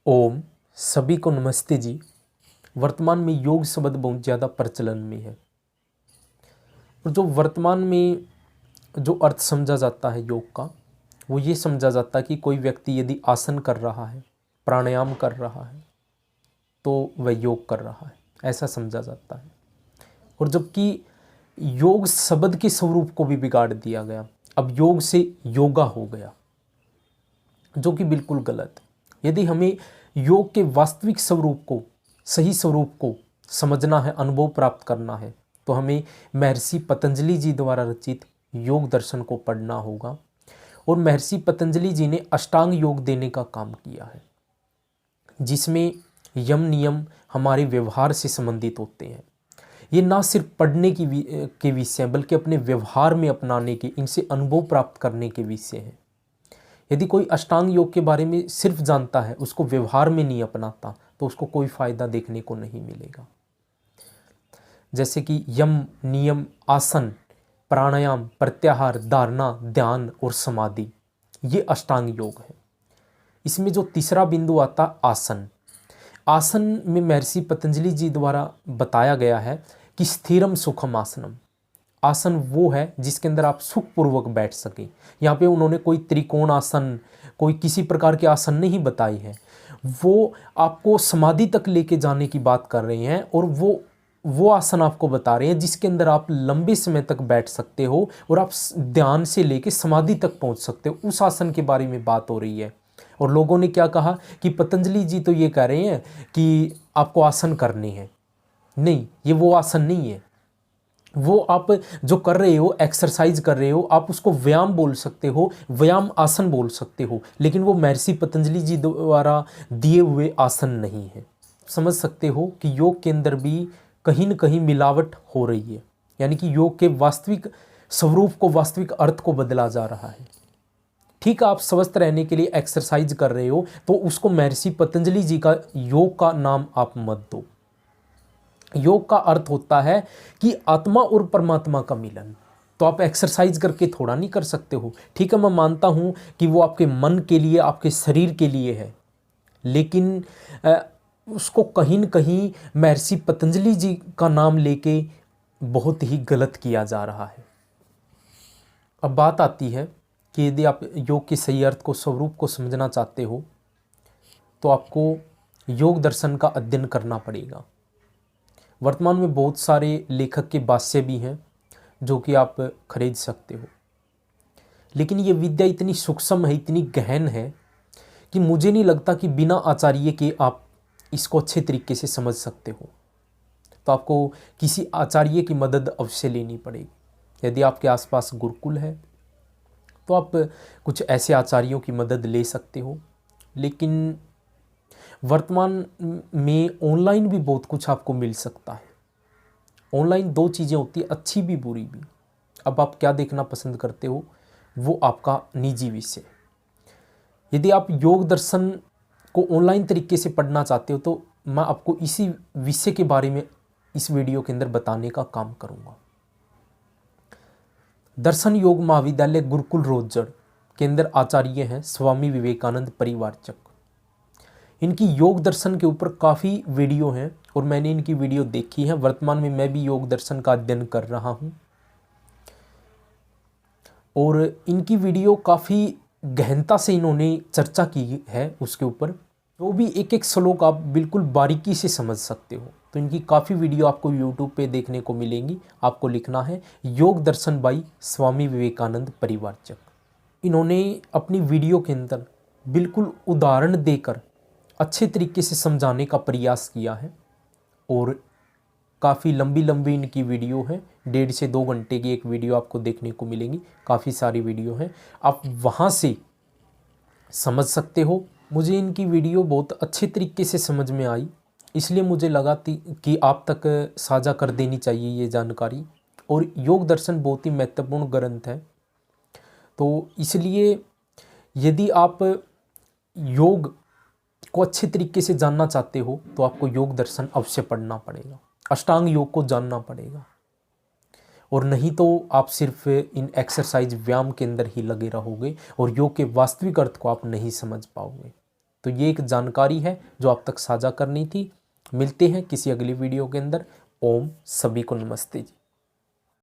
ओम सभी को नमस्ते जी। वर्तमान में योग शब्द बहुत ज़्यादा प्रचलन में है और जो वर्तमान में जो अर्थ समझा जाता है योग का, वो ये समझा जाता है कि कोई व्यक्ति यदि आसन कर रहा है, प्राणायाम कर रहा है, तो वह योग कर रहा है, ऐसा समझा जाता है। और जबकि योग शब्द के स्वरूप को भी बिगाड़ दिया गया, अब योग से योगा हो गया, जो कि बिल्कुल गलत है। यदि हमें योग के वास्तविक स्वरूप को, सही स्वरूप को समझना है, अनुभव प्राप्त करना है, तो हमें महर्षि पतंजलि जी द्वारा रचित योग दर्शन को पढ़ना होगा। और महर्षि पतंजलि जी ने अष्टांग योग देने का काम किया है, जिसमें यम नियम हमारे व्यवहार से संबंधित होते हैं। ये ना सिर्फ पढ़ने के विषय हैं, बल्कि अपने व्यवहार में अपनाने के, इनसे अनुभव प्राप्त करने के विषय हैं। यदि कोई अष्टांग योग के बारे में सिर्फ जानता है, उसको व्यवहार में नहीं अपनाता, तो उसको कोई फायदा देखने को नहीं मिलेगा। जैसे कि यम नियम, आसन, प्राणायाम, प्रत्याहार, धारणा, ध्यान और समाधि, ये अष्टांग योग है। इसमें जो तीसरा बिंदु आता आसन, आसन में महर्षि पतंजलि जी द्वारा बताया गया है कि स्थिरम सुखम आसनम। आसन वो है जिसके अंदर आप सुखपूर्वक बैठ सकें। यहाँ पे उन्होंने कोई त्रिकोण आसन, कोई किसी प्रकार के आसन नहीं बताई है, वो आपको समाधि तक लेके जाने की बात कर रहे हैं। और वो आसन आपको बता रहे हैं जिसके अंदर आप लंबे समय तक बैठ सकते हो और आप ध्यान से लेके समाधि तक पहुँच सकते हो, उस आसन के बारे में बात हो रही है। और लोगों ने क्या कहा कि पतंजलि जी तो ये कह रहे हैं कि आपको आसन करने हैं। नहीं, ये वो आसन नहीं है। वो आप जो कर रहे हो, एक्सरसाइज कर रहे हो, आप उसको व्यायाम बोल सकते हो, व्यायाम आसन बोल सकते हो, लेकिन वो महर्षि पतंजलि जी द्वारा दिए हुए आसन नहीं है। समझ सकते हो कि योग के अंदर भी कहीं न कहीं मिलावट हो रही है, यानी कि योग के वास्तविक स्वरूप को, वास्तविक अर्थ को बदला जा रहा है। ठीक है, आप स्वस्थ रहने के लिए एक्सरसाइज कर रहे हो, तो उसको महर्षि पतंजलि जी का योग का नाम आप मत दो। योग का अर्थ होता है कि आत्मा और परमात्मा का मिलन। तो आप एक्सरसाइज करके थोड़ा नहीं कर सकते हो। ठीक है, मैं मानता हूं कि वो आपके मन के लिए, आपके शरीर के लिए है, लेकिन उसको कहीं न कहीं महर्षि पतंजलि जी का नाम लेके बहुत ही गलत किया जा रहा है। अब बात आती है कि यदि आप योग के सही अर्थ को, स्वरूप को समझना चाहते हो, तो आपको योग दर्शन का अध्ययन करना पड़ेगा। वर्तमान में बहुत सारे लेखक के भाष्य भी हैं जो कि आप खरीद सकते हो, लेकिन ये विद्या इतनी सूक्ष्म है, इतनी गहन है कि मुझे नहीं लगता कि बिना आचार्य के आप इसको अच्छे तरीके से समझ सकते हो। तो आपको किसी आचार्य की मदद अवश्य लेनी पड़ेगी। यदि आपके आसपास गुरुकुल है तो आप कुछ ऐसे आचार्यों की मदद ले सकते हो, लेकिन वर्तमान में ऑनलाइन भी बहुत कुछ आपको मिल सकता है। ऑनलाइन दो चीज़ें होती है, अच्छी भी बुरी भी। अब आप क्या देखना पसंद करते हो, वो आपका निजी विषय। यदि आप योग दर्शन को ऑनलाइन तरीके से पढ़ना चाहते हो, तो मैं आपको इसी विषय के बारे में इस वीडियो के अंदर बताने का काम करूँगा। दर्शन योग महाविद्यालय गुरुकुल रोजड़ के अंदर आचार्य हैं स्वामी विवेकानंद परिवारचक। इनकी योग दर्शन के ऊपर काफ़ी वीडियो हैं और मैंने इनकी वीडियो देखी है। वर्तमान में मैं भी योग दर्शन का अध्ययन कर रहा हूँ और इनकी वीडियो काफ़ी गहनता से इन्होंने चर्चा की है उसके ऊपर। तो भी एक एक श्लोक आप बिल्कुल बारीकी से समझ सकते हो। तो इनकी काफ़ी वीडियो आपको यूट्यूब पे देखने को मिलेंगी। आपको लिखना है योग दर्शन बाई स्वामी विवेकानंद परिवारचक। इन्होंने अपनी वीडियो के अंदर बिल्कुल उदाहरण देकर अच्छे तरीके से समझाने का प्रयास किया है और काफ़ी लंबी लंबी इनकी वीडियो है। 1.5 से 2 घंटे की एक वीडियो आपको देखने को मिलेंगी। काफ़ी सारी वीडियो हैं, आप वहाँ से समझ सकते हो। मुझे इनकी वीडियो बहुत अच्छे तरीके से समझ में आई, इसलिए मुझे लगा कि आप तक साझा कर देनी चाहिए ये जानकारी। और योग दर्शन बहुत ही महत्वपूर्ण ग्रंथ है, तो इसलिए यदि आप योग को अच्छे तरीके से जानना चाहते हो, तो आपको योग दर्शन अवश्य पढ़ना पड़ेगा, अष्टांग योग को जानना पड़ेगा। और नहीं तो आप सिर्फ इन एक्सरसाइज, व्यायाम के अंदर ही लगे रहोगे और योग के वास्तविक अर्थ को आप नहीं समझ पाओगे। तो ये एक जानकारी है जो आप तक साझा करनी थी। मिलते हैं किसी अगली वीडियो के अंदर। ओम, सभी को नमस्ते जी।